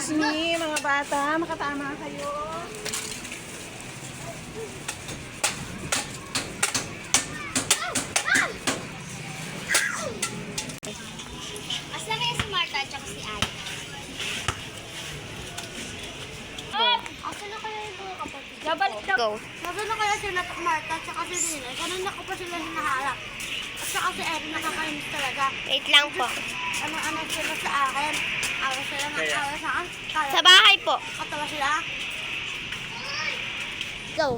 Excuse me, mga bata, makatama kayo. Asa na si Marta at si Ay? Asa na kaya yung mga kapatid? Go. Asa na kaya sila Marta at si Dinay? Kanina ko pa sila hinaharap. At saka si Erin nakakainis talaga. Wait lang po. Ano sila sa akin? Awa sila ng awa sa akin. Sa bahay po. Katawa sila. Go.